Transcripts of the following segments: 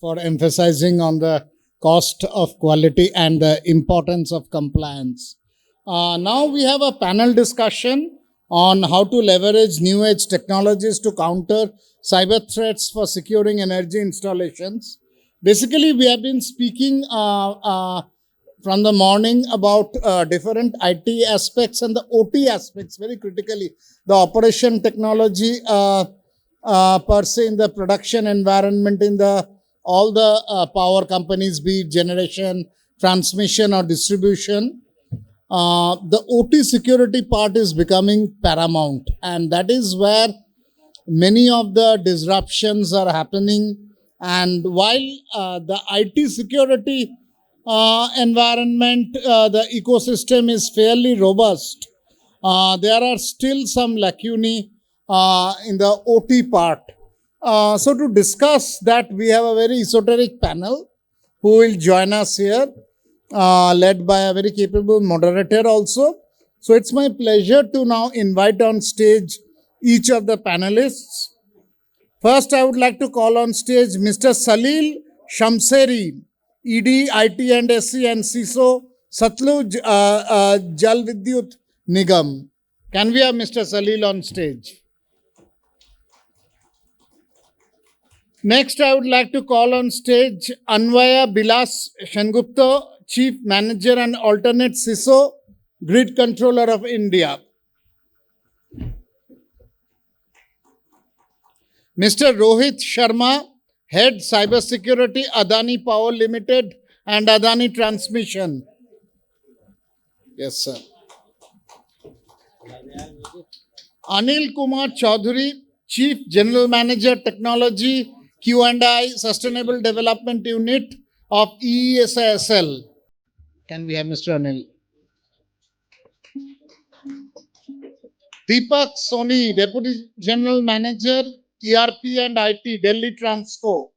for emphasizing on the cost of quality and the importance of compliance. Now we have a panel discussion on how to leverage new age technologies to counter cyber threats for securing energy installations. Basically, we have been speaking from the morning about different IT aspects and the OT aspects very critically. The operation technology per se in the production environment, in the all the power companies, be it generation, transmission or distribution. The OT security part is becoming paramount, and that is where many of the disruptions are happening. And while the IT security environment, the ecosystem is fairly robust, there are still some lacunae in the OT part. So to discuss that, we have a very esoteric panel who will join us here, led by a very capable moderator also. So it's my pleasure to now invite on stage each of the panelists. First, I would like to call on stage Mr. Salil, Shamshery, ED, IT&SE and CISO, Satluj, Jal Vidyut, Nigam. Can we have Mr. Salil on stage? Next, I would like to call on stage Anwaya, Bilas, Sengupta, Chief Manager and Alternate CISO, Grid Controller of India. Mr. Rohit Sharma, Head Cybersecurity, Adani Power Limited and Adani Transmission. Yes, sir. Anil Kumar Choudhary, Chief General Manager, Technology, Q&I, Sustainable Development Unit of EESL. Can we have Mr. Anil? Deepak Soni, Deputy General Manager, ERP and IT, Delhi Transco.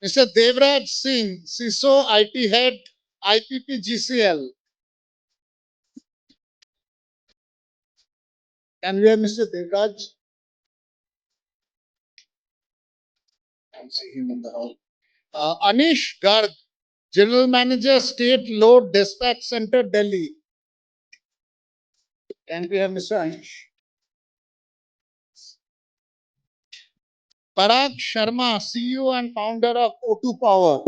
Mr. Devraj Singh, CISO, IT Head, IPPGCL. Can we have Mr. Devraj? I see him in the hall. Anish, Garg, General Manager, State Load Despatch Center, Delhi. Can we have Mr. Anish? Parag Sharma, CEO and founder of O2 Power.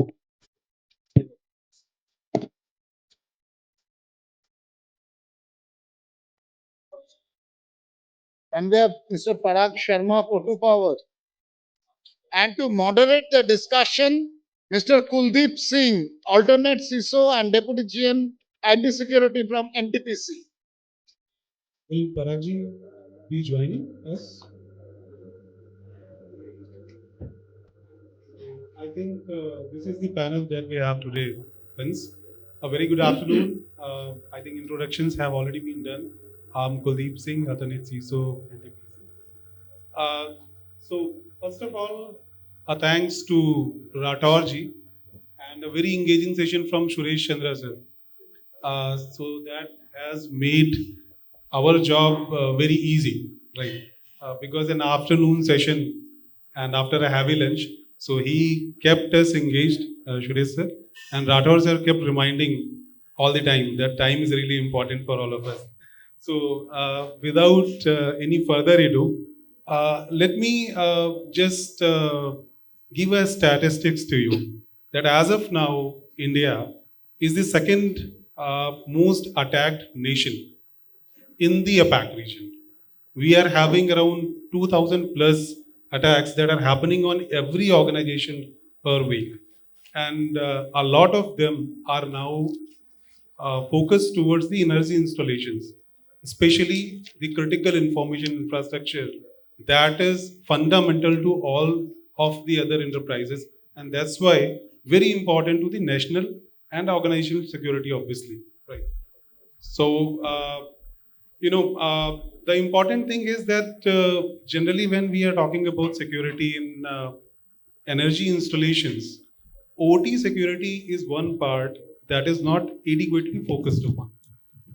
And we have Mr. Parag Sharma of O2 Power. And to moderate the discussion, Mr. Kuldeep Singh, alternate CISO and Deputy GM IT Security from NTPC. Will Paragji be joining us? I think this is the panel that we have today, friends. A very good afternoon. I think introductions have already been done. I'm Kuldeep Singh, alternate CISO, NTPC. So first of all, a thanks to Ratorji and a very engaging session from Suresh Chandra sir. So that has made our job very easy, right? Because an afternoon session and after a heavy lunch, so he kept us engaged, Suresh sir, and Rathore sir kept reminding all the time that time is really important for all of us. So without any further ado, let me just give a statistics to you that as of now, India is the second most attacked nation in the APAC region. We are having around 2,000 plus attacks that are happening on every organization per week. And a lot of them are now focused towards the energy installations, especially the critical information infrastructure that is fundamental to all of the other enterprises. And that's why very important to the national and organizational security, obviously, right? So, the important thing is that generally when we are talking about security in energy installations, OT security is one part that is not adequately focused upon.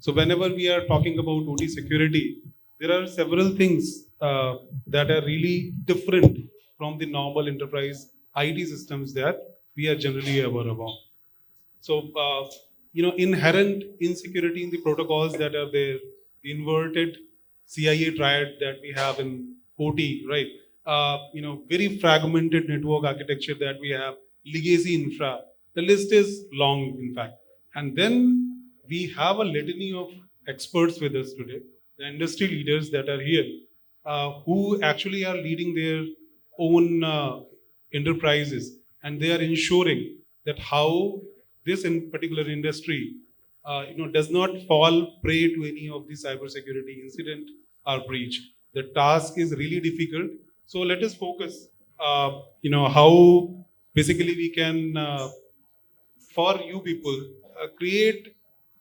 So whenever we are talking about OT security, there are several things that are really different from the normal enterprise IT systems that we are generally aware about. So, inherent insecurity in the protocols that are there, the inverted CIA triad that we have in OT, right? Very fragmented network architecture that we have, legacy infra. The list is long, in fact. And then we have a litany of experts with us today, the industry leaders that are here, who actually are leading their own enterprises, and they are ensuring that how this in particular industry does not fall prey to any of the cybersecurity incident or breach. The task is really difficult. So let us focus, how basically we can, for you people, create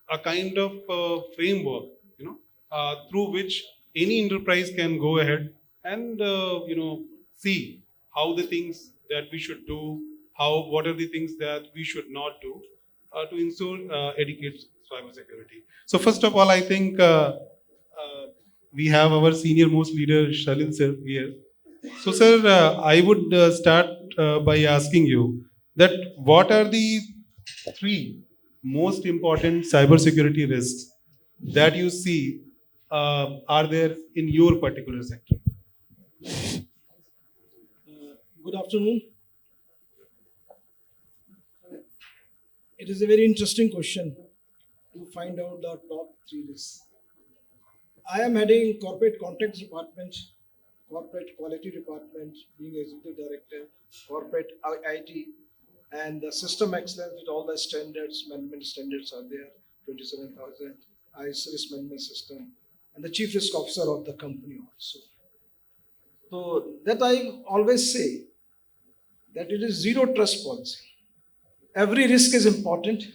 a kind of framework, through which any enterprise can go ahead and see how the things that we should do, what are the things that we should not do to ensure adequate cybersecurity. So first of all, I think we have our senior most leader Salil sir here. So sir, I would start by asking you that what are the three most important cybersecurity risks that you see are there in your particular sector? Good afternoon. It is a very interesting question to find out the top three risks. I am heading corporate contracts department, corporate quality department, being executive director, corporate IT, and the system excellence with all the standards, management standards are there, 27,000, ISO risk management system, and the chief risk officer of the company also. So that I always say that it is zero trust policy. Every risk is important.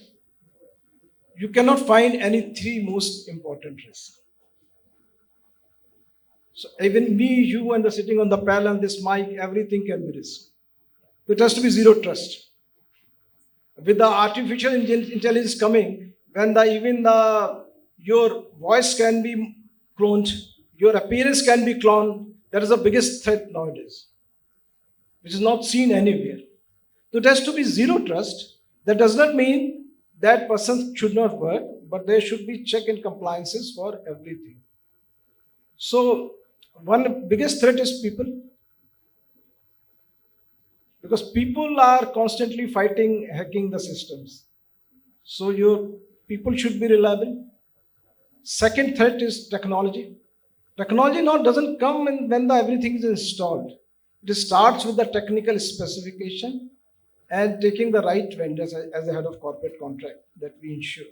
You cannot find any three most important risks. So even me, you, and the sitting on the panel, this mic, everything can be risk. It has to be zero trust. With the artificial intelligence coming, when your voice can be cloned, your appearance can be cloned, that is the biggest threat nowadays, which is not seen anywhere. So it has to be zero trust. That does not mean that person should not work, but there should be check and compliances for everything. So one biggest threat is people, because people are constantly fighting, hacking the systems. So your people should be reliable. Second threat is technology. Technology now doesn't come in when everything is installed. It starts with the technical specification and taking the right vendors as a head of corporate contract that we ensure.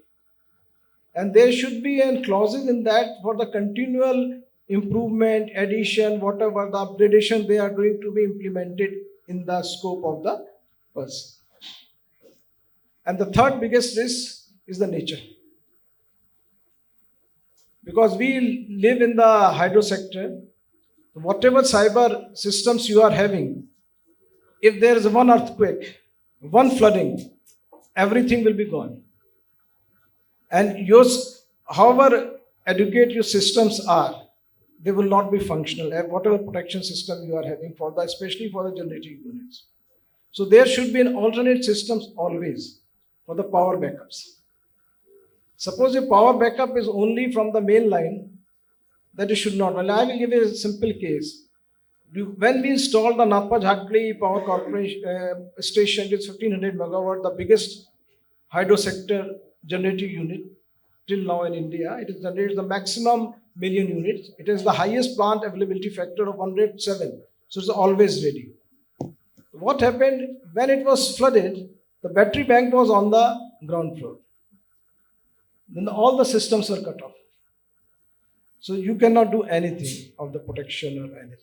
And there should be clauses in that for the continual improvement, addition, whatever the upgradation they are going to be implemented in the scope of the person. And the third biggest risk is the nature. Because we live in the hydro sector, whatever cyber systems you are having, if there is one earthquake, one flooding, everything will be gone. And however adequate your systems are, they will not be functional, whatever protection system you are having especially for the generating units. So there should be an alternate systems always for the power backups. Suppose your power backup is only from the main line, that it should not. Well, I will give you a simple case. When we installed the Napaj Power Corporation station, it's 1500 megawatt, the biggest hydro sector generating unit till now in India. It generates the maximum million units. It has the highest plant availability factor of 107. So it's always ready. What happened when it was flooded? The battery bank was on the ground floor. Then all the systems were cut off. So you cannot do anything of the protection or anything.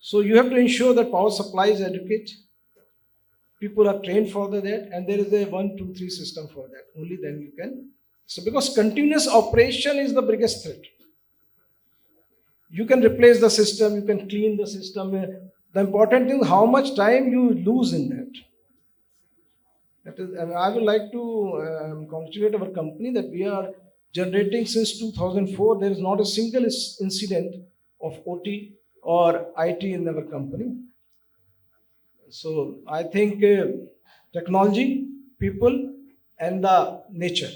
So you have to ensure that power supply is adequate. People are trained for that, and there is a 1, 2, 3 system for that. Only then you can. So because continuous operation is the biggest threat. You can replace the system, you can clean the system. The important thing is how much time you lose in that. I would like to congratulate our company that we are generating since 2004. There is not a single incident of OT or IT in our company. So I think technology, people, and the nature,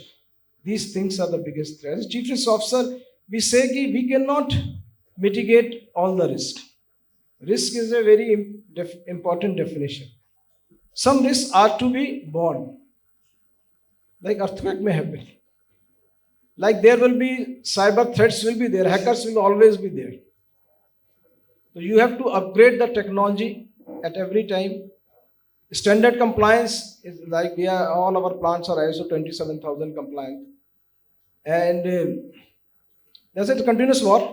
these things are the biggest threats. Chief Risk Officer, we say कि we cannot mitigate all the risk. Risk is a very important definition. Some risks are to be borne, like earthquake may happen. Like there will be cyber threats will be there, hackers will always be there. So you have to upgrade the technology at every time. Standard compliance is like all our plants are ISO 27000 compliant, and that's it. Continuous work.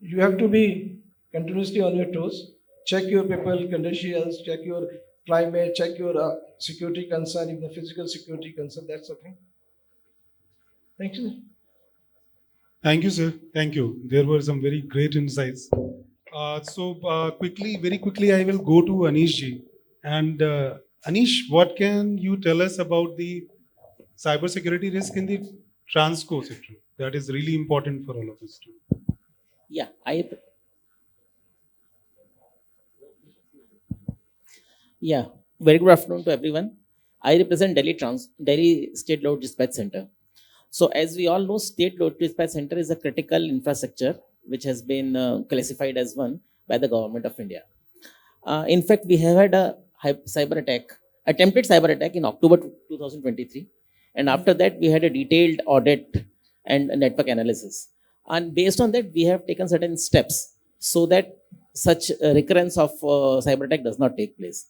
You have to be continuously on your toes. Check your people credentials. Check your climate. Check your security concern, even the physical security concern. That's the thing. Thank you. Thank you, sir. Thank you. There were some very great insights. Very quickly, I will go to Anish ji. And Anish, what can you tell us about the cybersecurity risk in the Transco sector? That is really important for all of us too. Yeah, very good afternoon to everyone. I represent Delhi State Load Dispatch Center. So as we all know, State Load Dispatch Center is a critical infrastructure which has been classified as one by the Government of India. In fact, we have had a attempted cyber attack in October 2023. And after that, we had a detailed audit and a network analysis. And based on that, we have taken certain steps so that such a recurrence of cyber attack does not take place.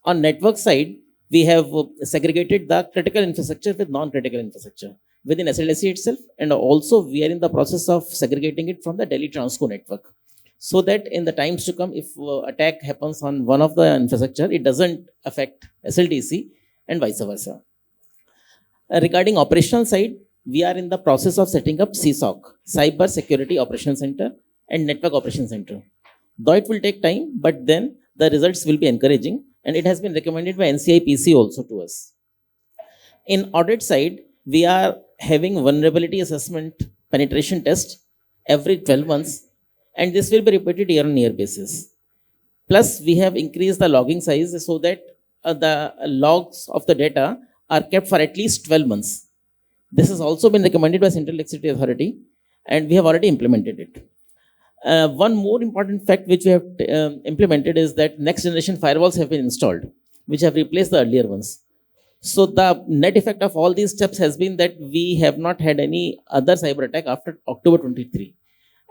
On network side, we have segregated the critical infrastructure with non-critical infrastructure within SLDC itself, and also we are in the process of segregating it from the Delhi Transco network, so that in the times to come, if attack happens on one of the infrastructure, it doesn't affect SLDC and vice versa. Regarding operational side, we are in the process of setting up CSOC, Cyber Security Operations Center and Network Operations Center. Though it will take time, but then the results will be encouraging, and it has been recommended by NCIPC also to us. In audit side, we are having vulnerability assessment penetration test every 12 months, and this will be repeated year-on-year basis. Plus, we have increased the logging size so that the logs of the data are kept for at least 12 months. This has also been recommended by Central Electricity Authority, and we have already implemented it. One more important fact which we have implemented is that next generation firewalls have been installed, which have replaced the earlier ones. So the net effect of all these steps has been that we have not had any other cyber attack after October 23.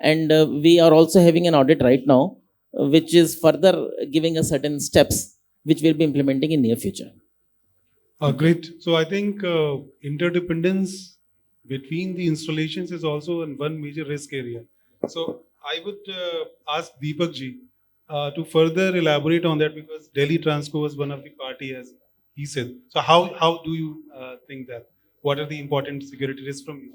And we are also having an audit right now, which is further giving us certain steps which we'll be implementing in near future. Great. So I think interdependence between the installations is also one major risk area. So I would ask Deepak ji to further elaborate on that, because Delhi Transco was one of the party, as he said. So how do you think that? What are the important security risks from you?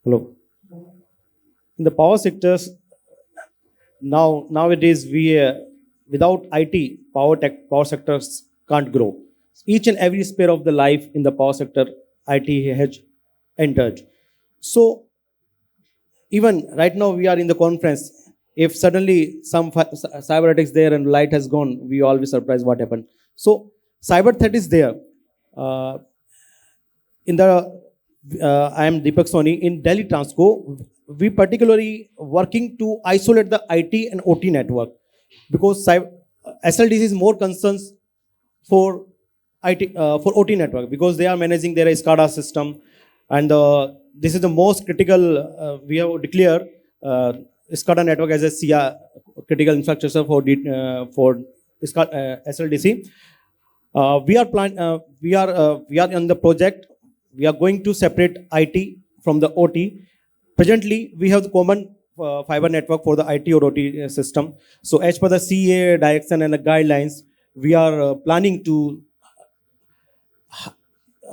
Hello. In the power sectors, nowadays without IT, power sectors can't grow. Each and every sphere of the life in the power sector, IT has entered. So even right now we are in the conference. If suddenly some cyber attack is there and light has gone, we always surprised what happened. So cyber threat is there. I am Deepak Soni. In Delhi Transco, we particularly working to isolate the IT and OT network, because SLDC is more concerns for OT network, because they are managing their SCADA system, and this is the most critical. We have declared SCADA network as a critical infrastructure for SLDC. We are on the project. We are going to separate IT from the OT. Presently, we have the common fiber network for the IT or OT system. So as per the CA direction and the guidelines, we are planning to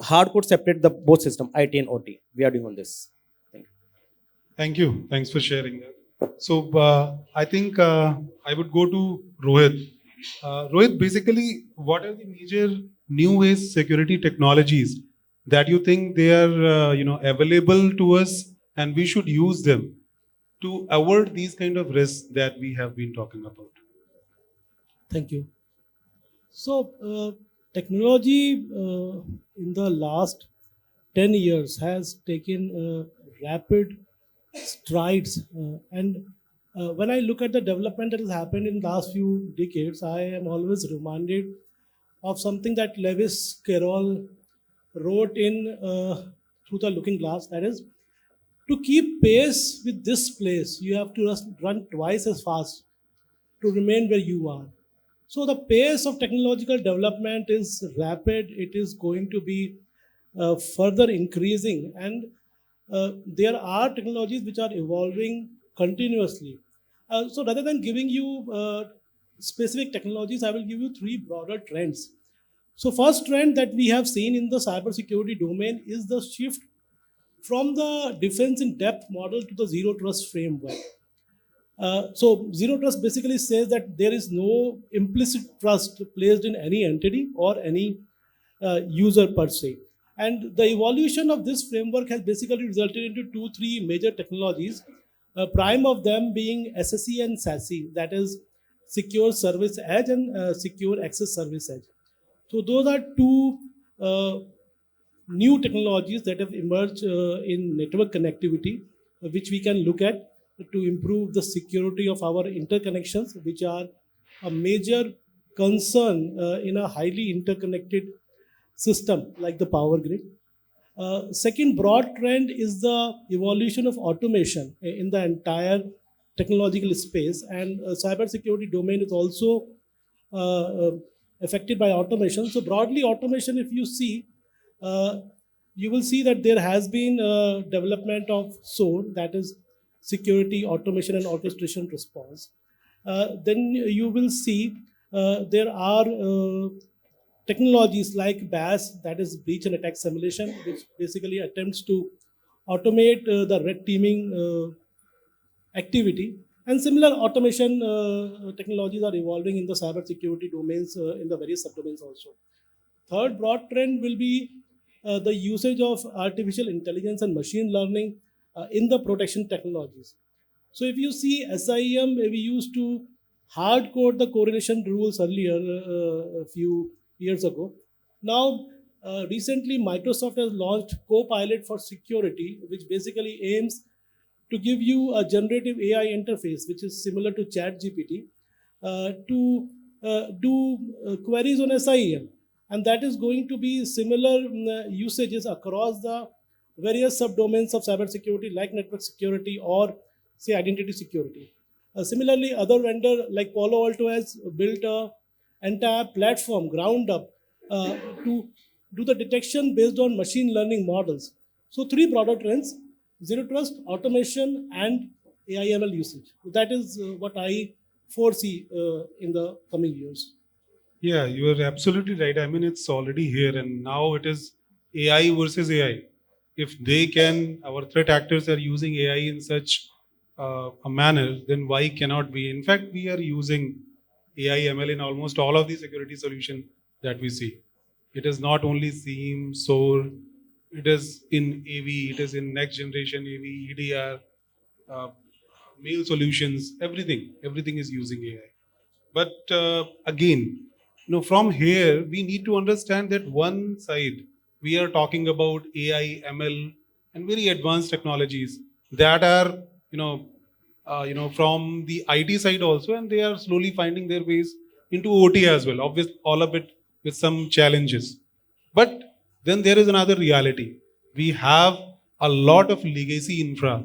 hardcore separate the both system, IT and OT. We are doing on this. Thank you. Thank you. Thanks for sharing that. So I think I would go to Rohit. Rohit, basically, what are the major new age security technologies that you think they are available to us and we should use them to avoid these kind of risks that we have been talking about? Thank you. So, technology in the last 10 years has taken rapid strides. And when I look at the development that has happened in the last few decades, I am always reminded of something that Lewis Carroll wrote in Through the Looking Glass. That is, to keep pace with this place, you have to run twice as fast to remain where you are. So the pace of technological development is rapid. It is going to be further increasing, and there are technologies which are evolving continuously. So rather than giving you specific technologies, I will give you three broader trends. So first trend that we have seen in the cybersecurity domain is the shift from the defense in depth model to the zero trust framework. So zero trust basically says that there is no implicit trust placed in any entity or any user per se. And the evolution of this framework has basically resulted into three major technologies. Prime of them being SSE and SASE, that is Secure Service Edge and Secure Access Service Edge. So those are two new technologies that have emerged in network connectivity, which we can look at to improve the security of our interconnections, which are a major concern in a highly interconnected system like the power grid. Second broad trend is the evolution of automation in the entire technological space, and cybersecurity domain is also affected by automation. So broadly, automation, if you see, you will see that there has been development of SOAR, that is security, automation, and orchestration response. Then you will see there are technologies like BAS, that is breach and attack simulation, which basically attempts to automate the red teaming activity. And similar automation technologies are evolving in the cybersecurity domains in the various subdomains also. Third broad trend will be the usage of artificial intelligence and machine learning in the protection technologies. So if you see SIEM, we used to hard code the correlation rules earlier a few years ago. Now, recently Microsoft has launched Copilot for Security, which basically aims to give you a generative AI interface, which is similar to ChatGPT, to do queries on SIEM. And that is going to be similar usages across the various subdomains of cybersecurity, like network security or say identity security. Similarly, other vendor like Palo Alto has built an entire platform ground up to do the detection based on machine learning models. So three broader trends: zero trust, automation, and AI/ML usage. That is what I foresee in the coming years. Yeah, you are absolutely right. I mean, it's already here, and now it is AI versus AI. If they can, our threat actors are using AI in such a manner, then why cannot we? In fact, we are using AI ML in almost all of the security solution that we see. It is not only SIEM, SOAR, it is in AV, it is in next generation AV, EDR, mail solutions, everything is using AI. But again, from here, we need to understand that one side, we are talking about AI, ML, and very advanced technologies that are, from the IT side also, and they are slowly finding their ways into OT as well. Obviously, all of it with some challenges. But then there is another reality. We have a lot of legacy infra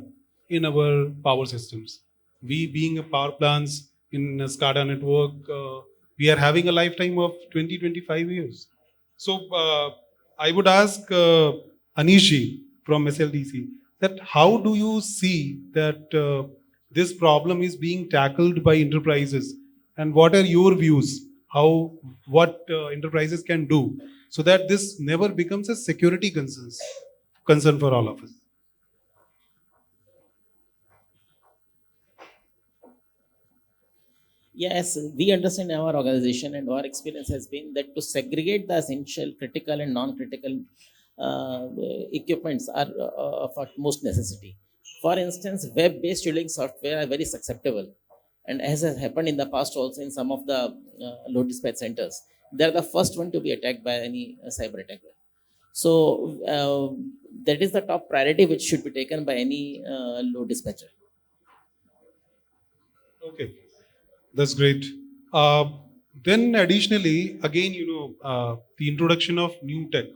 in our power systems. We being a power plants in a SCADA network, we are having a lifetime of 20-25 years. So I would ask Anish from SLDC that how do you see that this problem is being tackled by enterprises, and what are your views? What enterprises can do so that this never becomes a security concern for all of us? Yes, we understand our organization and our experience has been that to segregate the essential, critical, and non-critical equipments are of utmost necessity. For instance, web-based tooling software are very susceptible, and as has happened in the past also in some of the load dispatch centers, they are the first one to be attacked by any cyber attacker. So that is the top priority which should be taken by any load dispatcher. Okay, that's great. Uh, then additionally, again, the introduction of new tech.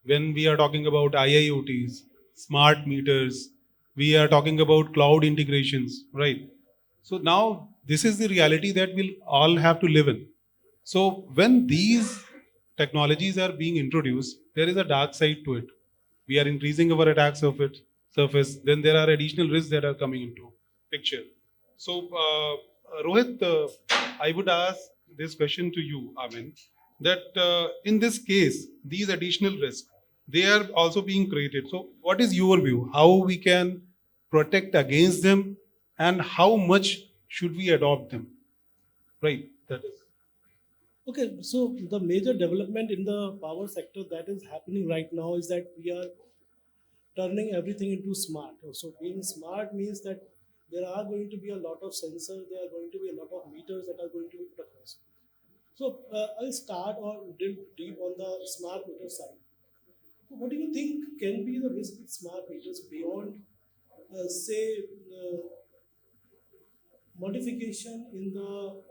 When we are talking about IIoTs, smart meters, we are talking about cloud integrations, right? So now this is the reality that we'll all have to live in. So when these technologies are being introduced, there is a dark side to it. We are increasing our attack surface. Then there are additional risks that are coming into picture. So Rohit, I would ask this question to you, Amin, that in this case, these additional risks, they are also being created. So what is your view? How we can protect against them, and how much should we adopt them? Right. That is. Okay, so the major development in the power sector that is happening right now is that we are turning everything into smart. So being smart means that there are going to be a lot of sensors, there are going to be a lot of meters that are going to be put across. So I'll start or drill deep on the smart meter side. What do you think can be the risk with smart meters beyond, say, modification in the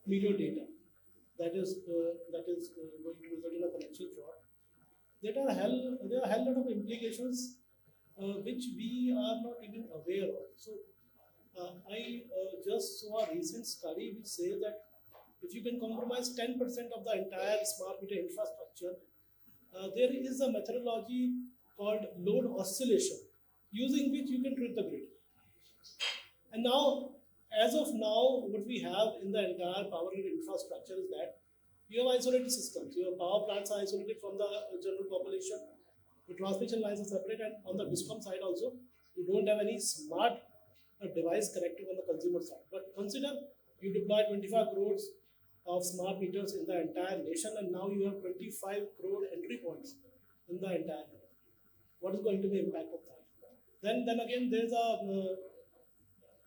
meter data that is going to result in a financial fraud? There are a hell lot of implications which we are not even aware of. So I just saw a recent study which says that if you can compromise 10% of the entire smart meter infrastructure, there is a methodology called load oscillation, using which you can treat the grid. And now, as of now, what we have in the entire power grid infrastructure is that you have isolated systems. Your power plants are isolated from the general population. The transmission lines are separate, and on the DISCOM side also, you don't have any smart device connected on the consumer side. But consider you deploy 25 crores of smart meters in the entire nation, and now you have 25 crore entry points in the entire nation. What is going to be the impact of that? Then again, there's a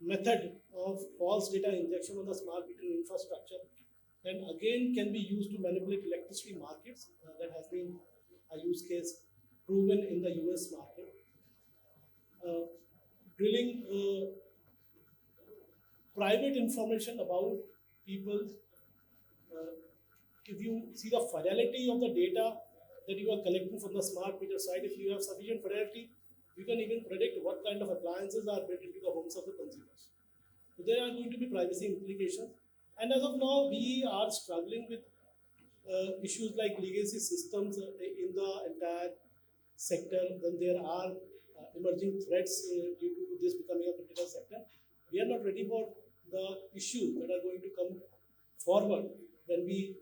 method of false data injection on the smart meter infrastructure, and again can be used to manipulate electricity markets. That has been a use case proven in the US market. Drilling private information about people. If you see the fidelity of the data that you are collecting from the smart meter side, if you have sufficient fidelity, you can even predict what kind of appliances are built into the homes of the consumers. So there are going to be privacy implications. And as of now, we are struggling with issues like legacy systems in the entire sector. Then there are emerging threats due to this becoming a critical sector. We are not ready for the issues that are going to come forward when we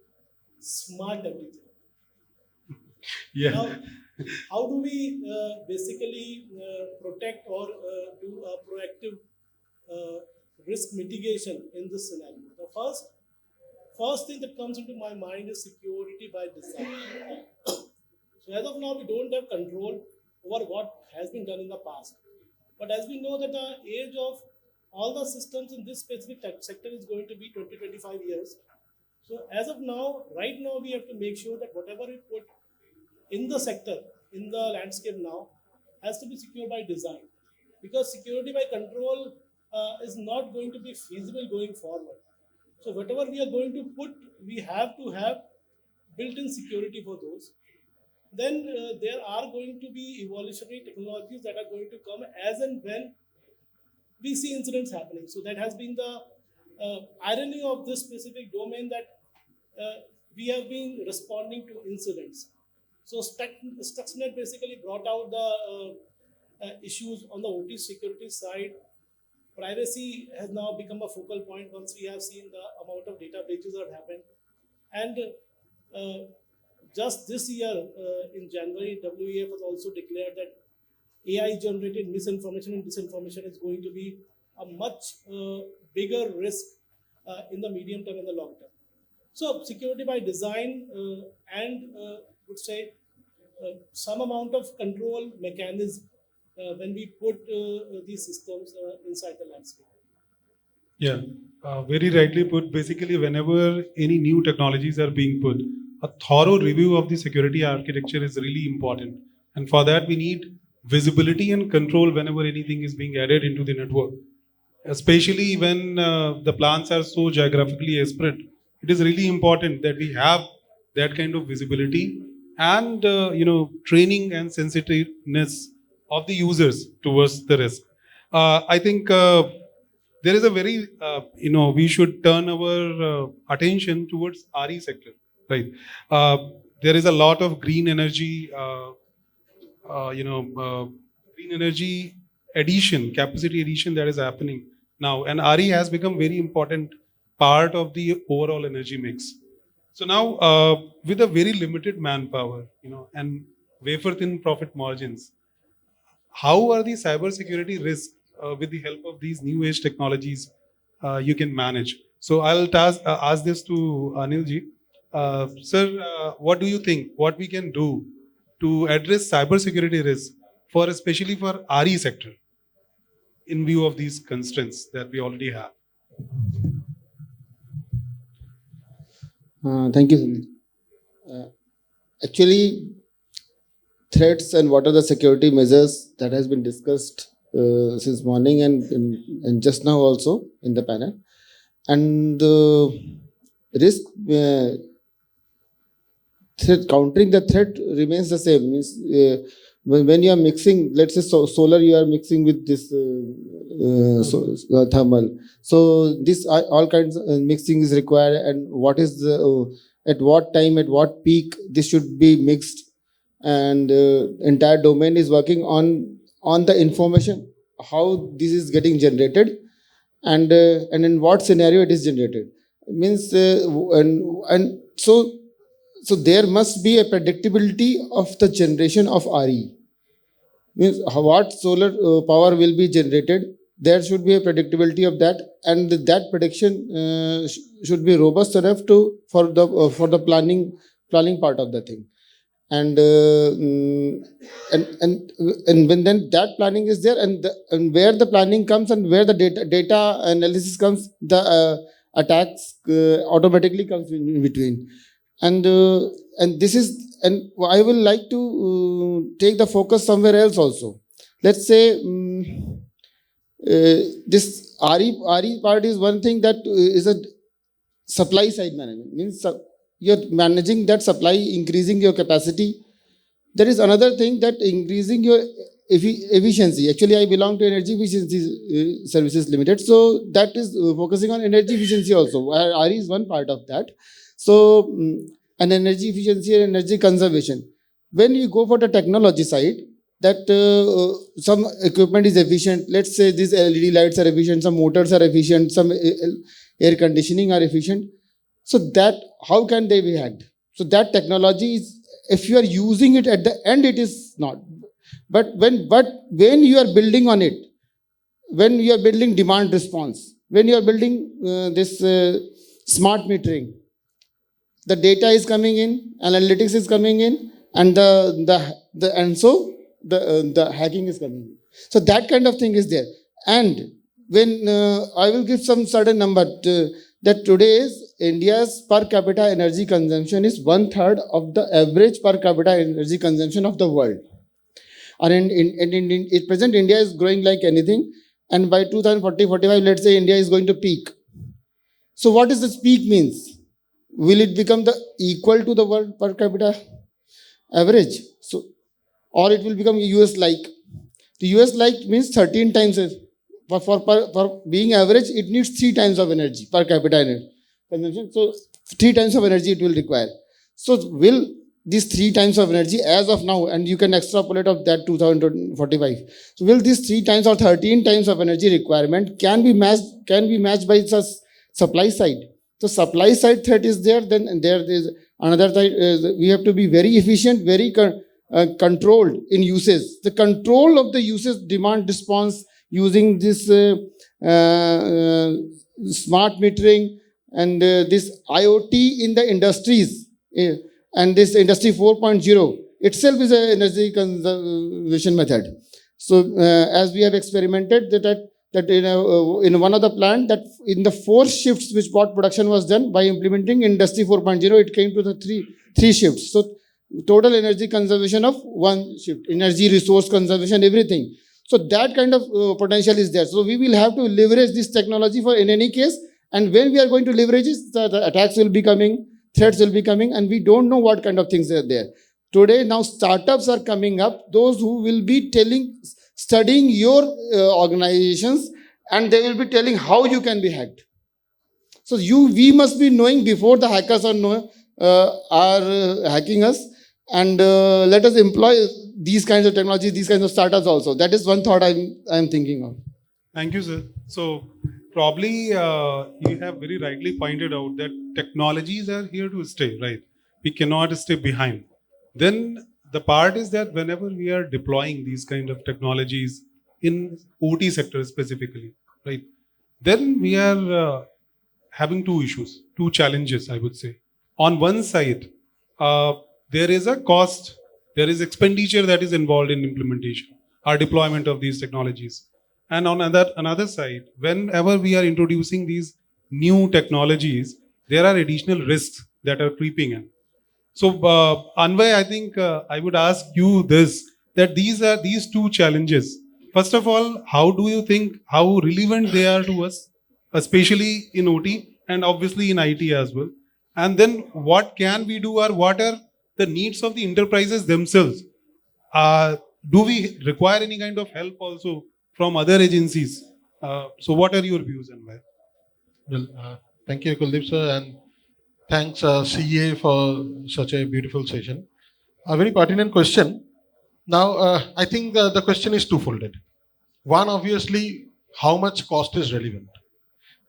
smart everything. Yeah. Now, how do we basically protect or do a proactive risk mitigation in this scenario? The first thing that comes into my mind is security by design. So as of now, we don't have control over what has been done in the past. But as we know that the age of all the systems in this specific sector is going to be 20-25 years. So as of now, right now, we have to make sure that whatever we put in the sector, in the landscape now, has to be secure by design. Because security by control is not going to be feasible going forward. So whatever we are going to put, we have to have built-in security for those. Then there are going to be evolutionary technologies that are going to come as and when we see incidents happening. So that has been the irony of this specific domain, that we have been responding to incidents. So Stuxnet basically brought out the issues on the OT security side. Privacy has now become a focal point once we have seen the amount of data breaches that have happened. And just this year, in January, WEF has also declared that AI-generated misinformation and disinformation is going to be a much bigger risk in the medium term and the long term. So security by design and would say some amount of control mechanism when we put these systems inside the landscape. Yeah, very rightly put. Basically, whenever any new technologies are being put, a thorough review of the security architecture is really important. And for that, we need visibility and control whenever anything is being added into the network. Especially when the plants are so geographically spread, it is really important that we have that kind of visibility and training and sensitiveness of the users towards the risk. I think there is a very we should turn our attention towards RE sector, right? There is a lot of green energy, green energy addition, capacity addition that is happening now, and RE has become very important part of the overall energy mix. So now, with a very limited manpower, and wafer thin profit margins, how are the cybersecurity risks with the help of these new age technologies you can manage? So I'll ask this to Anil ji. Sir, what do you think? What we can do to address cybersecurity risks for especially for RE sector in view of these constraints that we already have? Thank you, Salil. Actually, threats and what are the security measures that has been discussed since morning and just now also in the panel. And the risk, countering the threat remains the same. Means when you are mixing, let's say solar, you are mixing with this thermal. So this all kinds of mixing is required, and what is the at what time, at what peak this should be mixed, and entire domain is working on the information how this is getting generated, and in what scenario it is generated. It means and so there must be a predictability of the generation of RE. Means what solar power will be generated, there should be a predictability of that, and that prediction should be robust enough for the planning part of the thing. And when then that planning is there, and where the planning comes and where the data analysis comes, the attacks automatically comes in between. And this is, and I will like to take the focus somewhere else also. Let's say this RE part is one thing that is a supply side management. Means you're managing that supply, increasing your capacity. There is another thing that increasing your efficiency. Actually, I belong to Energy Efficiency Services Limited, so that is focusing on energy efficiency also. RE is one part of that. So, and energy efficiency and energy conservation. When you go for the technology side, that some equipment is efficient. Let's say these LED lights are efficient, some motors are efficient, some air conditioning are efficient. So that, how can they be had? So that technology is, if you are using it at the end, it is not. But when you are building on it, when you are building demand response, when you are building this smart metering, the data is coming in, analytics is coming in, and the hacking is coming in. So that kind of thing is there. And when I will give some certain number that today's India's per capita energy consumption is 1/3 of the average per capita energy consumption of the world. And in present, India is growing like anything. And by 2040-45, let's say India is going to peak. So what does this peak means? Will it become equal to the world per capita average? So, or it will become US-like. The US-like means 13 times. For being average, it needs 3 times of energy per capita energy consumption. So 3 times of energy it will require. So will these 3 times of energy as of now, and you can extrapolate of that 2045. So will these 3 times or 13 times of energy requirement can be matched by the supply side? So supply side threat is there. Then there is another side. We have to be very efficient, very controlled in usage. The control of the usage demand response using this smart metering and this IoT in the industries, and this industry 4.0 itself is an energy conservation method. So as we have experimented that in one of the plant, that in the 4 shifts which what production was done by implementing industry 4.0, it came to the three shifts. So total energy conservation of 1 shift, energy resource conservation, everything. So that kind of potential is there. So we will have to leverage this technology for in any case. And when we are going to leverage it, the attacks will be coming, threats will be coming, and we don't know what kind of things are there. Today, now startups are coming up, those who will be studying your organizations, and they will be telling how you can be hacked. So we must be knowing before the hackers are hacking us, and let us employ these kinds of technologies, these kinds of startups also. That is one thought I'm thinking of. Thank you, sir. So probably you have very rightly pointed out that technologies are here to stay, right? We cannot stay behind. Then the part is that whenever we are deploying these kind of technologies in OT sector specifically, right? Then we are having 2 issues, 2 challenges, I would say. On one side, there is a cost, there is expenditure that is involved in implementation or deployment of these technologies. And on another side, whenever we are introducing these new technologies, there are additional risks that are creeping in. So, Anwaya, I think I would ask you this, that these 2 challenges. First of all, how do you think, how relevant they are to us, especially in OT and obviously in IT as well? And then what can we do, or what are the needs of the enterprises themselves? Do we require any kind of help also from other agencies? So what are your views, Anwaya? Well, thank you, Kuldeep sir, and thanks CA for such a beautiful session. A very pertinent question. Now, I think the question is twofolded. One, obviously, how much cost is relevant?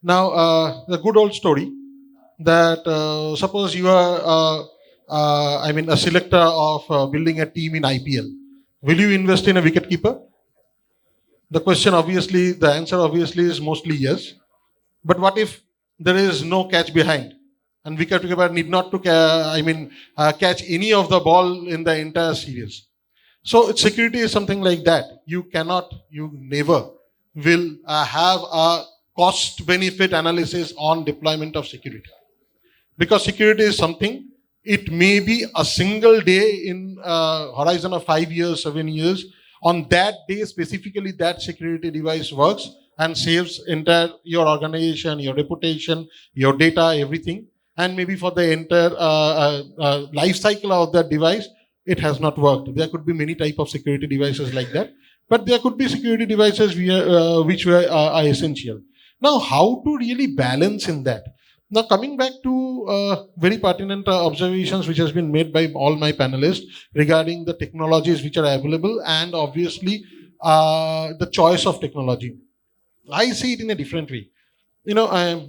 Now, the good old story that suppose you are, a selector of building a team in IPL. Will you invest in a wicketkeeper? The question obviously, the answer obviously is mostly yes. But what if there is no catch behind? And wicketkeeper need not to catch any of the ball in the entire series. So security is something like that. You never will have a cost-benefit analysis on deployment of security. Because security is something, it may be a single day in horizon of 5 years, 7 years. On that day, specifically that security device works and saves entire your organization, your reputation, your data, everything. And maybe for the entire life cycle of that device, it has not worked. There could be many type of security devices like that, but there could be security devices which are essential. Now, how to really balance in that? Now, coming back to very pertinent observations which has been made by all my panelists regarding the technologies which are available and obviously the choice of technology. I see it in a different way.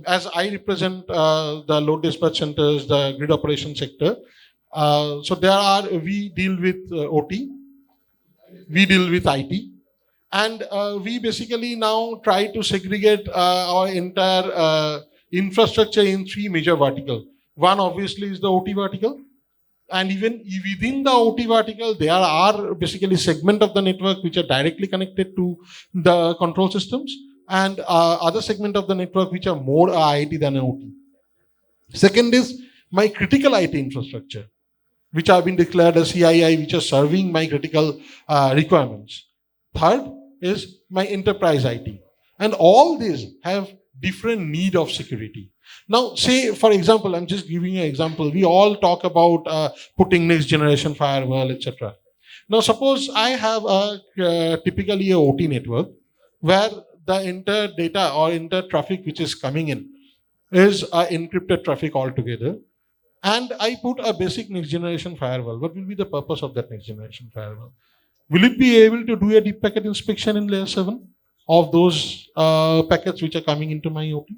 As I represent the load dispatch centers, the grid operation sector, so we deal with OT, we deal with IT, and we basically now try to segregate our entire infrastructure in 3 major verticals. One obviously is the OT vertical, and even within the OT vertical, there are basically segment of the network which are directly connected to the control systems, and other segment of the network which are more IT than OT. Second is my critical IT infrastructure, which have been declared as CII, which are serving my critical requirements. Third is my enterprise IT. And all these have different need of security. Now, say, for example, I'm just giving you an example. We all talk about putting next generation firewall, etc. Now, suppose I have typically a OT network where the entire data or entire traffic which is coming in is encrypted traffic altogether. And I put a basic next generation firewall. What will be the purpose of that next generation firewall? Will it be able to do a deep packet inspection in layer 7 of those packets which are coming into my OT?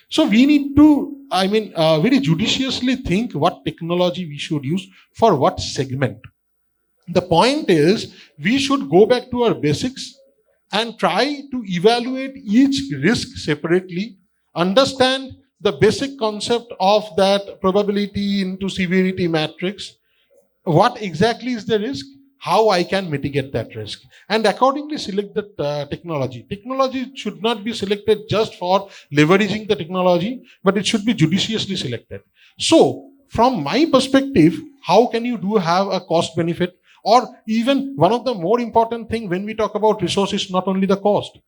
So we need to, very judiciously think what technology we should use for what segment. The point is, we should go back to our basics and try to evaluate each risk separately, understand the basic concept of that probability into severity matrix, what exactly is the risk, how I can mitigate that risk, and accordingly select the technology. Technology should not be selected just for leveraging the technology, but it should be judiciously selected. So, from my perspective, how can you have a cost benefit? Or even one of the more important thing when we talk about resources, not only the cost,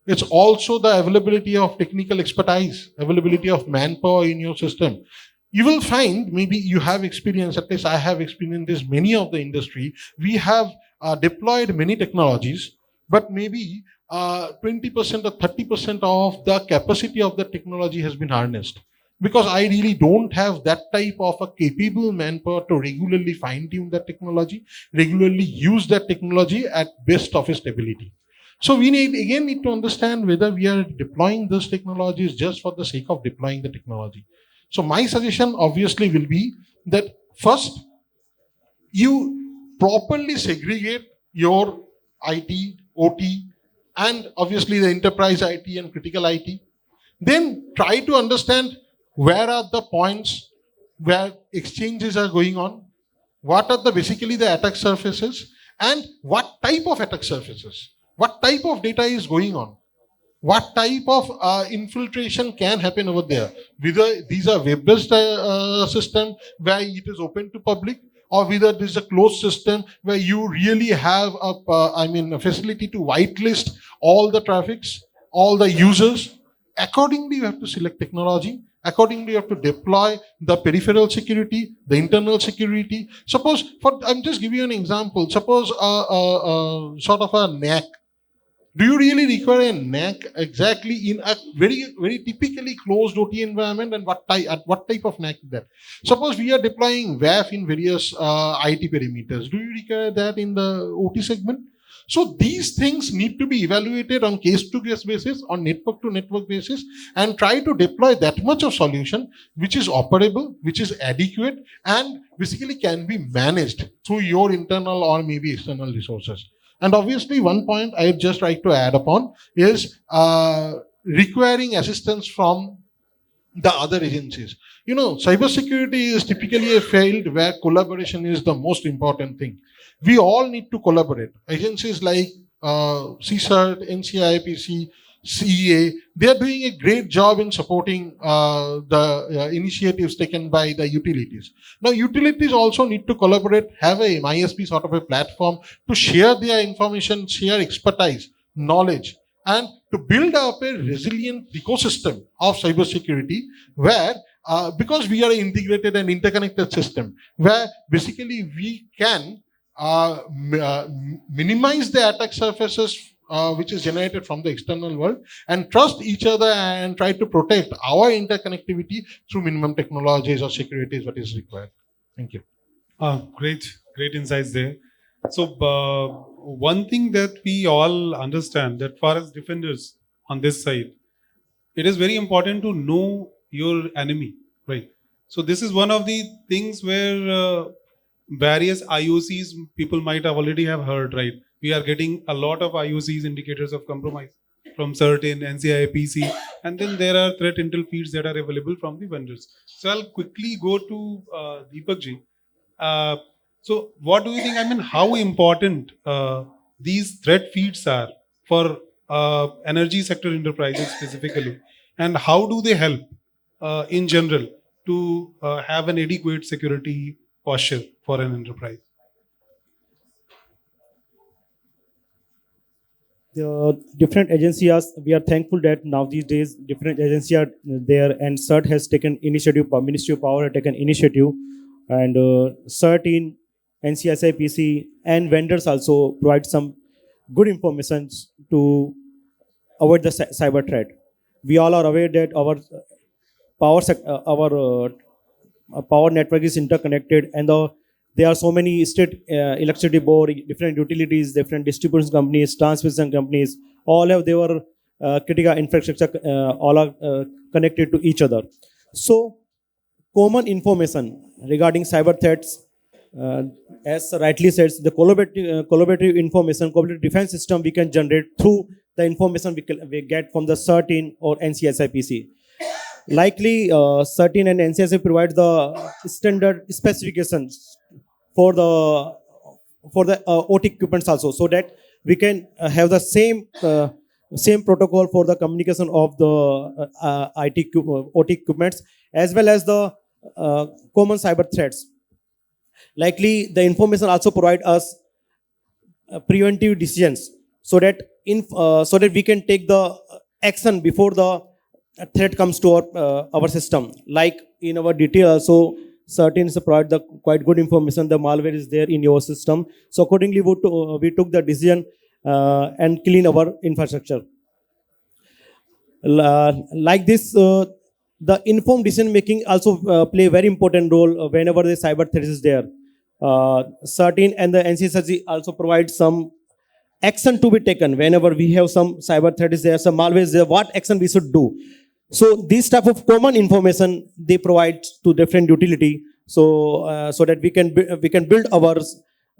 it's also the availability of technical expertise, availability of manpower in your system. You will find, maybe you have experience, at least I have experienced this, many of the industry, we have deployed many technologies, but maybe 20% or 30% of the capacity of the technology has been harnessed. Because I really don't have that type of a capable manpower to regularly fine-tune that technology, regularly use that technology at best of its ability. So we need to understand whether we are deploying those technologies just for the sake of deploying the technology. So my suggestion obviously will be that first, you properly segregate your IT, OT, and obviously the enterprise IT and critical IT. Then try to understand where are the points where exchanges are going on, what are basically the attack surfaces, and what type of attack surfaces, what type of data is going on, what type of infiltration can happen over there. Whether these are web-based system where it is open to public, or whether this is a closed system where you really have a facility to whitelist all the traffics, all the users. Accordingly, you have to select technology. Accordingly, you have to deploy the peripheral security, the internal security. Suppose, I'm just giving you an example. Suppose sort of a NAC. Do you really require a NAC exactly in a very, very typically closed OT environment, and what type of NAC is that? Suppose we are deploying WAF in various IT perimeters. Do you require that in the OT segment? So these things need to be evaluated on case-to-case basis, on network-to-network basis, and try to deploy that much of solution which is operable, which is adequate, and basically can be managed through your internal or maybe external resources. And obviously, one point I'd just like to add upon is requiring assistance from the other agencies. You know, cybersecurity is typically a field where collaboration is the most important thing. We all need to collaborate. Agencies like CSIRT, NCIPC, CEA, they are doing a great job in supporting the initiatives taken by the utilities. Now, utilities also need to collaborate, have a MISP sort of a platform to share their information, share expertise, knowledge, and to build up a resilient ecosystem of cybersecurity where, because we are an integrated and interconnected system, where basically we can minimize the attack surfaces which is generated from the external world, and trust each other and try to protect our interconnectivity through minimum technologies or securities what is required. Thank you. Great insights there. So one thing that we all understand, that for us defenders on this side, it is very important to know your enemy, right? So this is one of the things where various IOCs people might have already have heard, right? We are getting a lot of IOCs, indicators of compromise, from certain NCIPC, and then there are threat intel feeds that are available from the vendors. So I'll quickly go to Deepak ji. So what do you think, how important these threat feeds are for energy sector enterprises specifically, and how do they help in general to have an adequate security posture for an enterprise? The different agencies, we are thankful that now these days different agencies are there, and CERT has taken initiative, Ministry of Power has taken initiative, and CERT in NCSIPC and vendors also provide some good information to avoid the cyber threat. We all are aware that our power network is interconnected, and there are so many state electricity board, different utilities, different distribution companies, transmission companies, all have their critical infrastructure, all are connected to each other. So common information regarding cyber threats as rightly said, the collaborative information, collaborative defense system we can generate through the information we get from the CERT-in or NCSIPC. Likely, CERT-in and NCSI provide the standard specifications for the OT equipments also, so that we can have the same protocol for the communication of the OT equipments, as well as the common cyber threats. Likely, the information also provide us preventive decisions, so that we can take the action before the threat comes to our system. Like in our detail also, certain provide the quite good information. The malware is there in your system, so accordingly we took the decision and clean our infrastructure. Like this, the informed decision making also play a very important role whenever the cyber threat is there. CERT-in and the NCSI also provide some action to be taken whenever we have some cyber threat is there, some malware is there, what action we should do. So these type of common information they provide to different utility, so that we can build our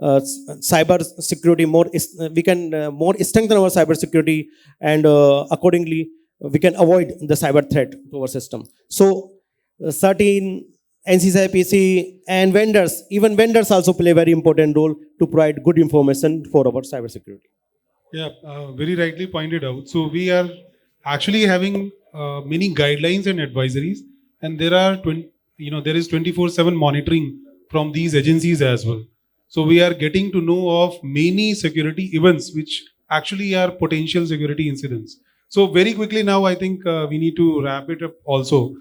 cyber security more. We can more strengthen our cyber security, and accordingly we can avoid the cyber threat to our system. So CERT-in, NCSIPC, and vendors, even vendors also play a very important role to provide good information for our cyber security. Yeah, very rightly pointed out. So we are actually having many guidelines and advisories, and there are there is 24/7 monitoring from these agencies as well. So we are getting to know of many security events which actually are potential security incidents. So very quickly now, I think we need to wrap it up also.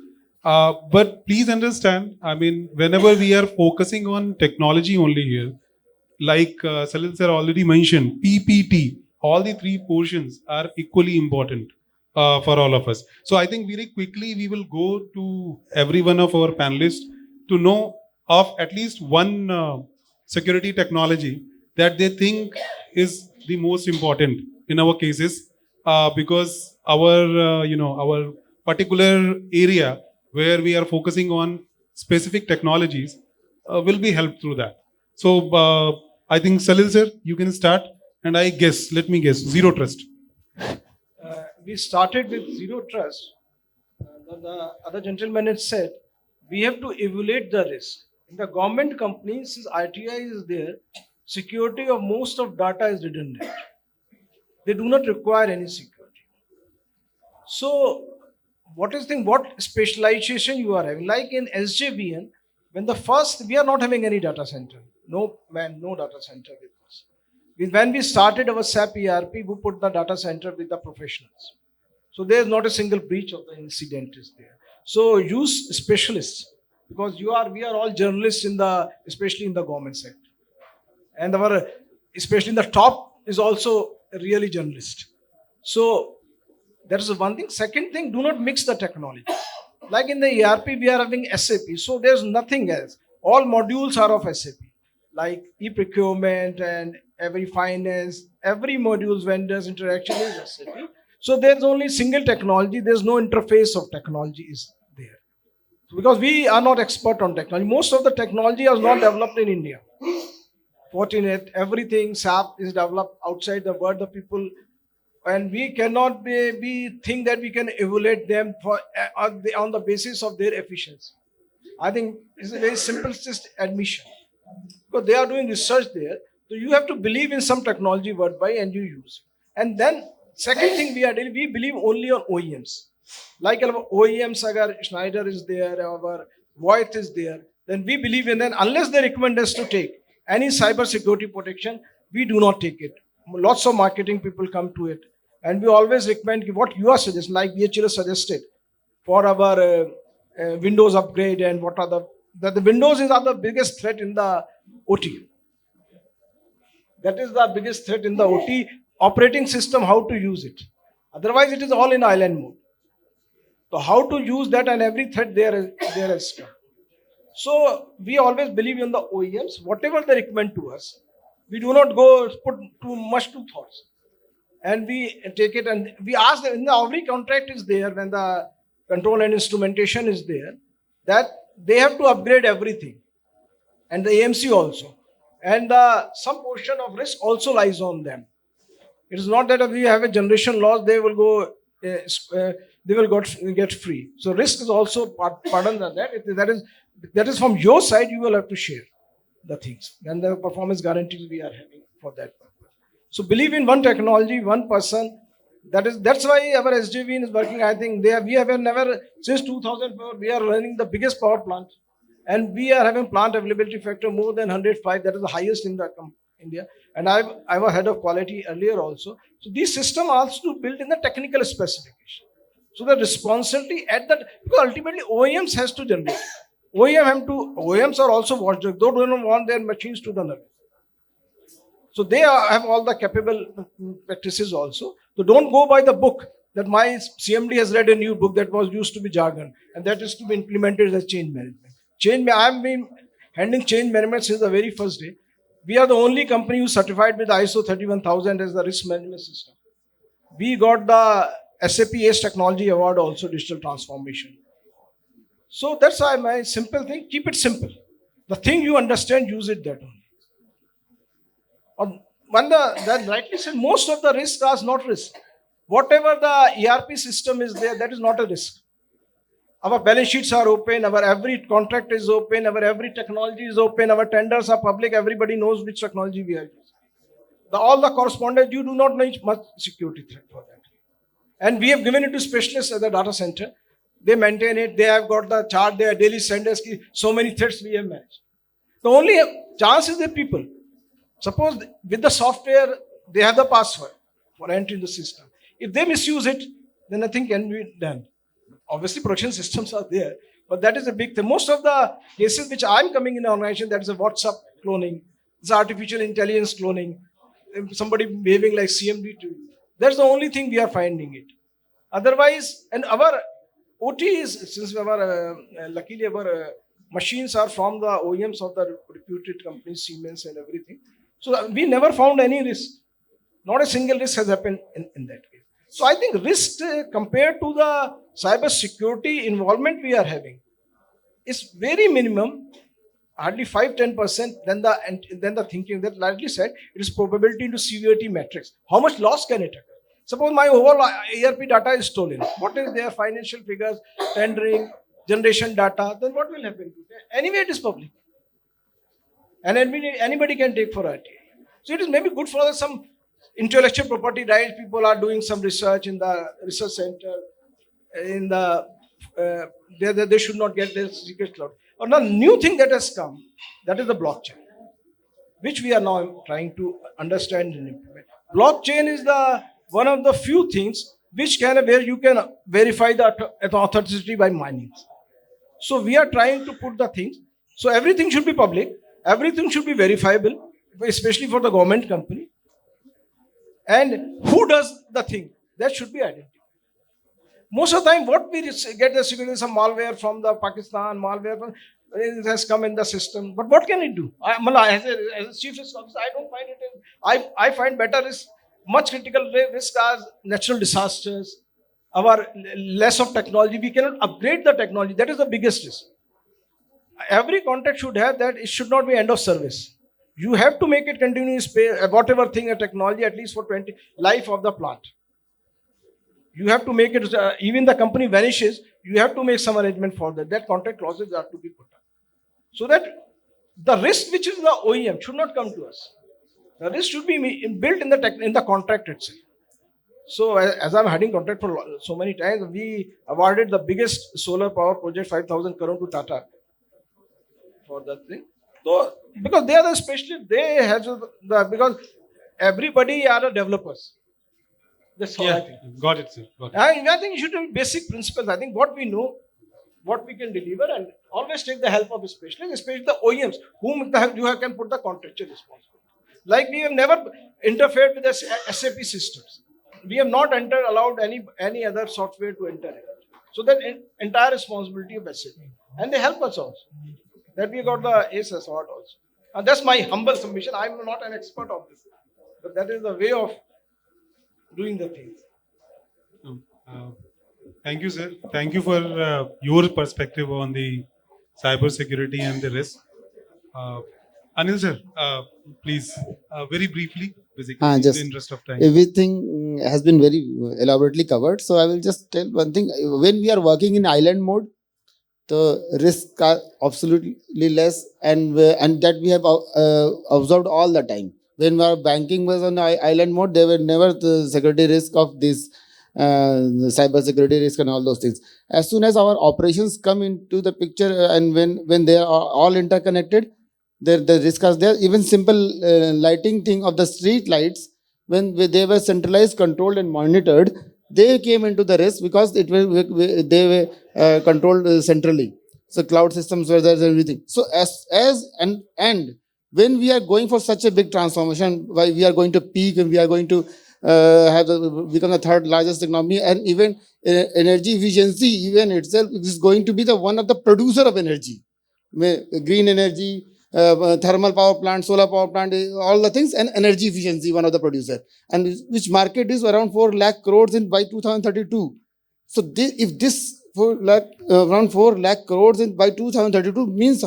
But please understand, I mean, whenever we are focusing on technology only here, like Salil sir already mentioned, PPT, all the three portions are equally important for all of us. So I think very quickly we will go to every one of our panelists to know of at least one security technology that they think is the most important in our cases, because our our particular area where we are focusing on specific technologies will be helped through that. So I think Salil sir, you can start, and let me guess, zero trust. We started with zero trust. The other gentleman had said we have to evaluate the risk. In the government companies, since ITI is there, security of most of data is redundant. They do not require any security. So what specialization you are having? Like in SJVN, we are not having any data center. No data center with us. When we started our SAP ERP, we put the data center with the professionals. So there is not a single breach of the incident is there. So use specialists, because we are all journalists especially in the government sector. And especially in the top is also a really journalist. So that is one thing. Second thing, do not mix the technology. Like in the ERP, we are having SAP. So there's nothing else. All modules are of SAP. Like e-procurement and every finance, every module's vendors interaction is SAP. So there's only single technology. There's no interface of technology is there. Because we are not expert on technology. Most of the technology is not developed in India. Fortunate, everything SAP is developed outside the world. The people, and we cannot think that we can evaluate them on the basis of their efficiency. I think it's a very simplest admission. Because they are doing research there. So you have to believe in some technology worldwide and you use it. And then second thing we are doing, we believe only on OEMs. Like our OEMs, agar Schneider is there, our Voith is there, then we believe in them. Unless they recommend us to take any cyber security protection, we do not take it. Lots of marketing people come to it. And we always recommend what you are suggesting, like BHL suggested for our Windows upgrade, and what are the Windows are the biggest threat in the OT. That is the biggest threat in the OT operating system, how to use it. Otherwise, it is all in island mode. So how to use that, and every threat there is come. So we always believe in the OEMs, whatever they recommend to us. We do not go put too much to thoughts. And we take it, and we ask them, in every contract is there, when the control and instrumentation is there, that they have to upgrade everything. and the AMC also. And some portion of risk also lies on them. It is not that if we have a generation loss, they will go, they will get free. So risk is also pardon that. That is from your side. You will have to share the things and the performance guarantees we are having for that purpose. So believe in one technology, one person. That's why our SJV is working. I think we have never since 2004 we are running the biggest power plant, and we are having plant availability factor more than 105. That is the highest in the India. And I was head of quality earlier also. So these systems are also built in the technical specification. So the responsibility because ultimately OEMs has to generate. OEMs are also watchdog. They don't want their machines to the nerve. So they have all the capable practices also. So don't go by the book that my CMD has read a new book that was used to be jargon, and that is to be implemented as change management. I've been handling change management since the very first day. We are the only company who certified with ISO 31000 as the risk management system. We got the SAP ACE Technology Award also, digital transformation. So that's why my simple thing, keep it simple. The thing you understand, use it that only. That rightly said, most of the risk are not risk. Whatever the ERP system is there, that is not a risk. Our balance sheets are open, our every contract is open, our every technology is open, our tenders are public, everybody knows which technology we are using. All the correspondence, you do not need much security threat for that. And we have given it to specialists at the data center. They maintain it, they have got the chart, they are daily send us so many threats we have managed. The only chance is the people. Suppose with the software, they have the password for entering the system. If they misuse it, then nothing can be done. Obviously, production systems are there, but that is a big thing. Most of the cases which I'm coming in an organization, that is a WhatsApp cloning, it's artificial intelligence cloning, somebody behaving like CMD to you. That's the only thing we are finding it. Otherwise, and our OT is, since luckily our machines are from the OEMs of the reputed companies, Siemens and everything. So we never found any risk. Not a single risk has happened in that case. So I think risk compared to the cyber security involvement we are having is very minimum, hardly 5-10%. Then the thinking that largely said it is probability into severity matrix. How much loss can it occur? Suppose my overall ERP data is stolen. What is their financial figures, tendering, generation data? Then what will happen? Anyway, it is public. And anybody can take for it. So it is maybe good for some intellectual property rights. People are doing some research in the research center. They should not get their secret cloud. Or the new thing that has come, that is the blockchain, which we are now trying to understand and implement. Blockchain is one of the few things where you can verify the authenticity by mining. So we are trying to put the things. So everything should be public. Everything should be verifiable, especially for the government company. And who does the thing? That should be identified. Most of the time, what we get the security is some malware from the Pakistan, it has come in the system. But what can it do? As a chief risk officer, I don't find it. I find better risk, much critical risk as natural disasters, our less of technology. We cannot upgrade the technology. That is the biggest risk. Every contract should have that. It should not be end of service. You have to make it continuous pay, whatever thing a technology, at least for 20 life of the plant. You have to make it, even the company vanishes, you have to make some arrangement for that. That contract clauses are to be put up. So that the risk which is the OEM should not come to us. The risk should be built in the contract itself. So as I'm having contract for so many times, we awarded the biggest solar power project, 5,000 crore to Tata for that thing. So because they are the specialists, they have because everybody are the developers. That's all I think. Got it, sir. Got it. I think you should have basic principles. I think what we know, what we can deliver, and always take the help of specialists, especially the OEMs, whom you can put the contractual responsibility. Like we have never interfered with the SAP systems. We have not allowed any other software to enter it. So that entire responsibility of SAP. And they help us also. That we got the ACE award also. And that's my humble submission. I'm not an expert of this. But that is the way of doing the things. Thank you, sir. Thank you for your perspective on the cyber security and the risk. Anil sir, please, very briefly, basically, in just the interest of time. everything has been very elaborately covered. So I will just tell one thing. When we are working in island mode, the risks are absolutely less, and that we have observed all the time. When our banking was on island mode, there were never the security risk of this cyber security risk and all those things. As soon as our operations come into the picture, and when they are all interconnected, the risk is there. Even simple lighting thing of the street lights, when they were centralized, controlled, and monitored, they came into the risk because they were controlled centrally. So cloud systems were there and everything. So and when we are going for such a big transformation, why we are going to peak and we are going to become the third largest economy, and even energy efficiency even itself is going to be the one of the producer of energy, green energy, thermal power plant, solar power plant, all the things, and energy efficiency, one of the producer, and which market is around 4 lakh crores in by 2032. So if this 4 lakh, around 4 lakh crores in by 2032 means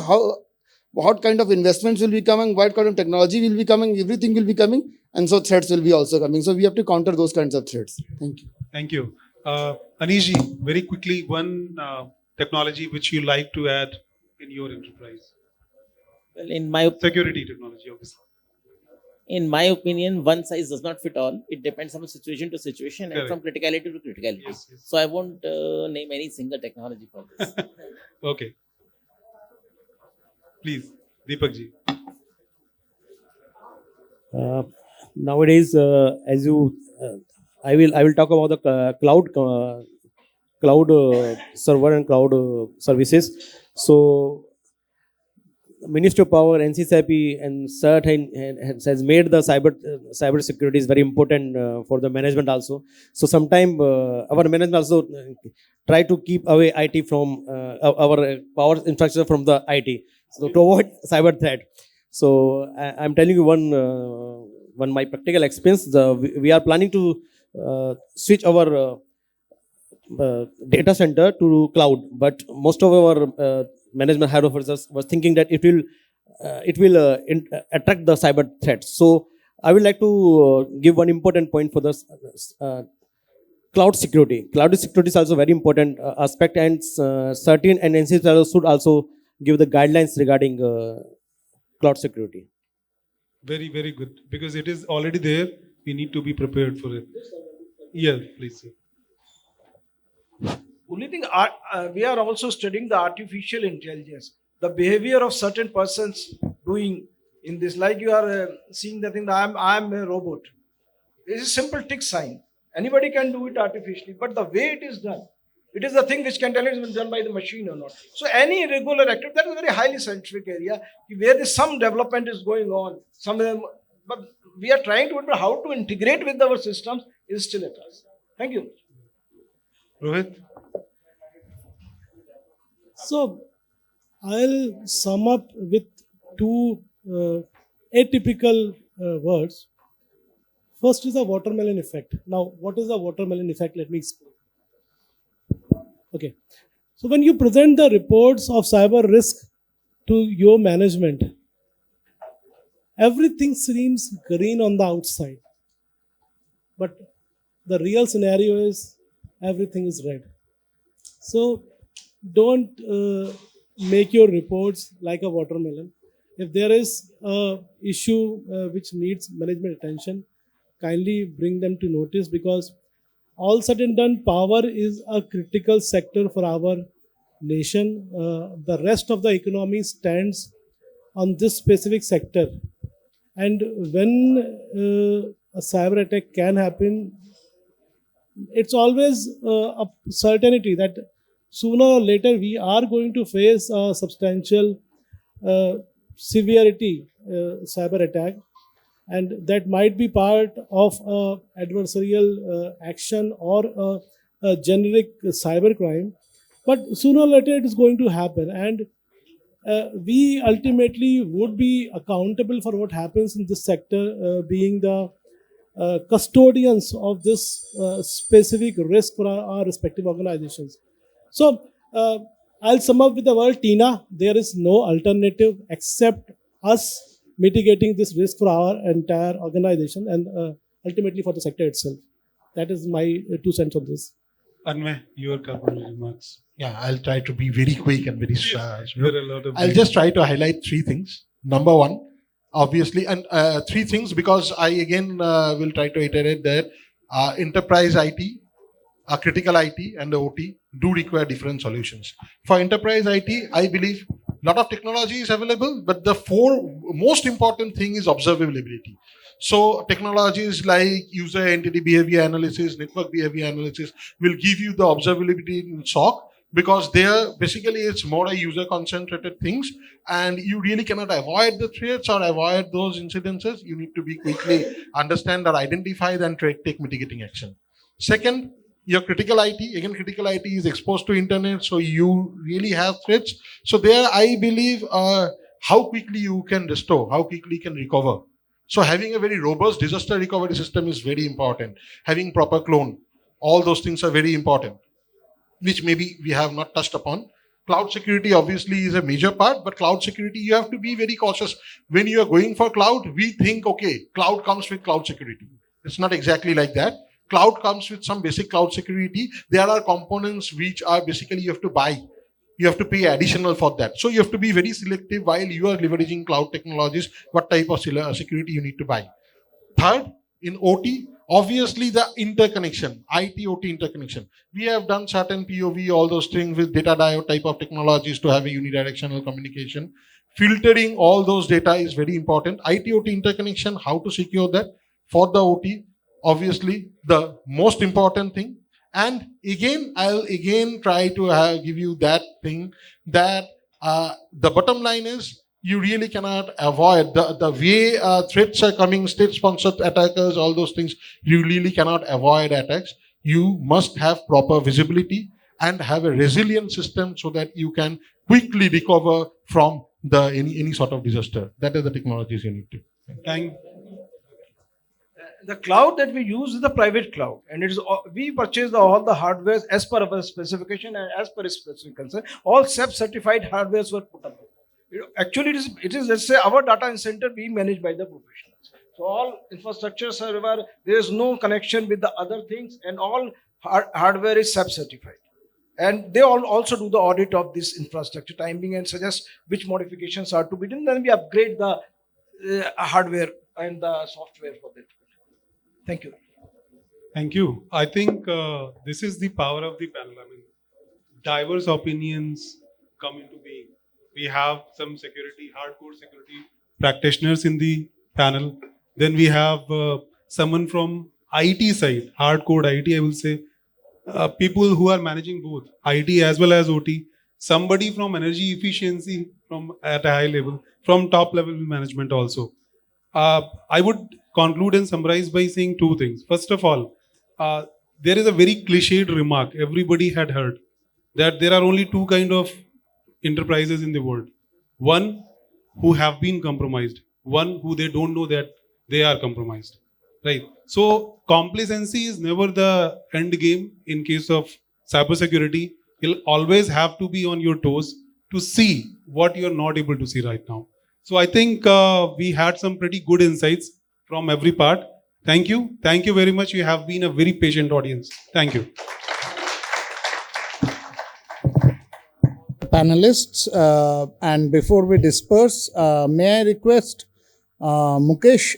what kind of investments will be coming, what kind of technology will be coming, everything will be coming, and so threats will be also coming. So we have to counter those kinds of threats. Thank you. Thank you. Anish ji, very quickly, one technology which you like to add in your enterprise. Well, in my Security technology, obviously. in my opinion, one size does not fit all. It depends from situation to situation Correct. and from criticality to criticality. Yes, yes. So I won't name any single technology for this. Okay. Please, Deepak ji. Nowadays, as you, I will talk about the cloud server and cloud services. So, Ministry of Power, NCCIP, and CERT has made the cyber security is very important for the management also. So, sometime our management also try to keep away IT from our power infrastructure from the IT, so to avoid cyber threat. So, I'm telling you one my practical experience. We are planning to switch our data center to cloud, but most of our management head officers was thinking that it will attract the cyber threats. So I would like to give one important point for this cloud security. Cloud security is also very important aspect, and certain and NCCISO should also give the guidelines regarding cloud security. Very, very good. Because it is already there. We need to be prepared for it. Yeah, please, sir. Only thing, we are also studying the artificial intelligence, the behavior of certain persons doing in this. Like you are seeing the thing that I'm a robot. It is a simple tick sign. Anybody can do it artificially, but the way it is done, it is the thing which can tell it has been done by the machine or not. So any irregular activity, that is a very highly scientific area where some development is going on. But we are trying to remember how to integrate with our systems is still at us. Thank you. Rohit? So I'll sum up with two atypical words. First is the watermelon effect. Now, what is the watermelon effect? Let me explain. Okay. So when you present the reports of cyber risk to your management, everything seems green on the outside. But the real scenario is everything is red. So don't make your reports like a watermelon. If there is a issue which needs management attention, kindly bring them to notice, because all said and done, power is a critical sector for our nation. The rest of the economy stands on this specific sector. And when a cyber attack can happen, it's always a certainty that sooner or later we are going to face a substantial severity cyber attack, and that might be part of adversarial action or a generic cyber crime. But sooner or later it is going to happen, and we ultimately would be accountable for what happens in this sector, being the custodians of this specific risk for our respective organizations. So I'll sum up with the word Tina. There is no alternative except us mitigating this risk for our entire organization and ultimately for the sector itself. That is my 2 cents on this. Anway, your couple remarks. Yeah, I'll try to be very quick and very. There are a lot of I'll just try to highlight three things. Number one, obviously, and three things because I again will try to iterate that enterprise IT, critical IT, and the OT do require different solutions. For enterprise IT, I believe a lot of technology is available, but the most important thing is observability. So technologies like user entity behavior analysis, network behavior analysis will give you the observability in SOC because there basically it's more a user concentrated things and you really cannot avoid the threats or avoid those incidences. You need to be quickly understand or identify and take mitigating action. Second, your critical IT, again, critical IT is exposed to internet, so you really have threats. So there, I believe how quickly you can restore, how quickly you can recover. So having a very robust disaster recovery system is very important. Having proper clone, all those things are very important, which maybe we have not touched upon. Cloud security obviously is a major part, but cloud security, you have to be very cautious. When you are going for cloud, we think, okay, cloud comes with cloud security. It's not exactly like that. Cloud comes with some basic cloud security. There are components which are basically you have to buy. You have to pay additional for that. So you have to be very selective while you are leveraging cloud technologies, what type of security you need to buy. Third, in OT, obviously the interconnection, IT-OT interconnection. We have done certain POV, all those things with data diode type of technologies to have a unidirectional communication. Filtering all those data is very important. IT-OT interconnection, how to secure that for the OT, obviously the most important thing. And again, I'll again try to give you that thing that the bottom line is you really cannot avoid the way threats are coming, state-sponsored attackers, all those things. You really cannot avoid attacks. You must have proper visibility and have a resilient system so that you can quickly recover from any sort of disaster. That is the technologies you need to. Thank The cloud that we use is the private cloud, and it is we purchase all the hardware as per our specification and as per its specification. All certified hardwares were put up. Actually, it is let's say our data center being managed by the professionals. So all infrastructure server, there is no connection with the other things, and all hardware is certified. And they all also do the audit of this infrastructure timing and suggest which modifications are to be done. Then we upgrade the hardware and the software for that. Thank you. Thank you. I think this is the power of the panel. I mean, diverse opinions come into being. We have some security, hardcore security practitioners in the panel. Then we have someone from IT side, hardcore IT, I will say. People who are managing both IT as well as OT. Somebody from energy efficiency from at a high level, from top level management also. I would conclude and summarize by saying two things. First of all, there is a very cliched remark everybody had heard that there are only two kind of enterprises in the world. One who have been compromised, one who they don't know that they are compromised. Right. So complacency is never the end game in case of cybersecurity. You'll always have to be on your toes to see what you're not able to see right now. So I think we had some pretty good insights from every part. Thank you. Thank you very much. You have been a very patient audience. Thank you. Panelists, and before we disperse, may I request Mukesh?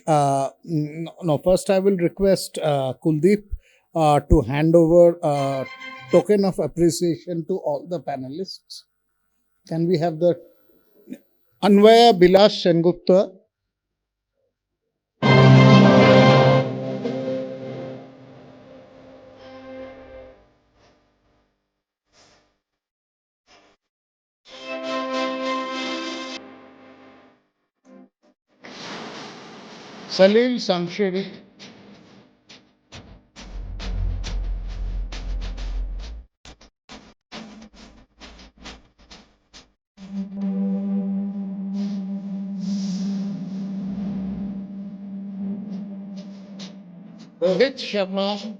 No, first I will request Kuldeep to hand over a token of appreciation to all the panelists. Can we have the Anwaya, Bilas, Sengupta? Salil, Shamshery. Rohit, Sharma.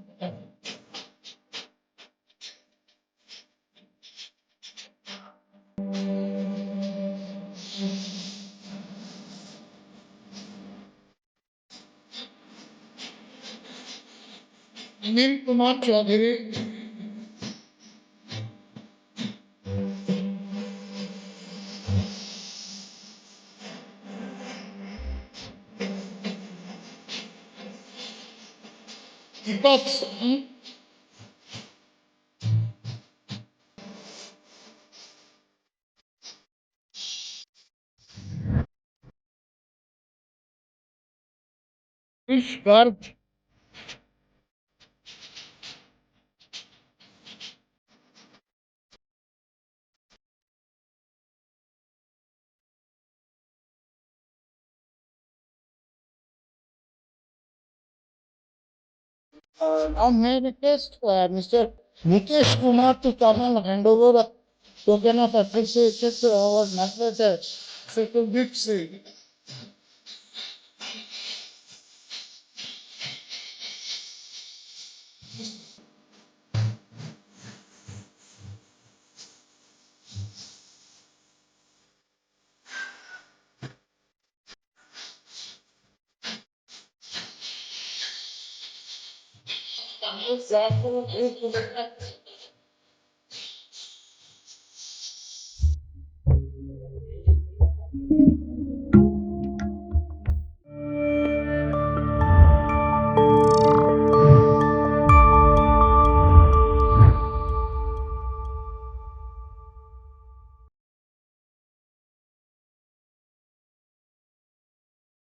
Anil Kumar Choudhary. Deepak. Garg. Now may I request Mr. Nikesh Kumar to come and hand over the token of appreciation to our moderator, Sir Kuldeep Singh.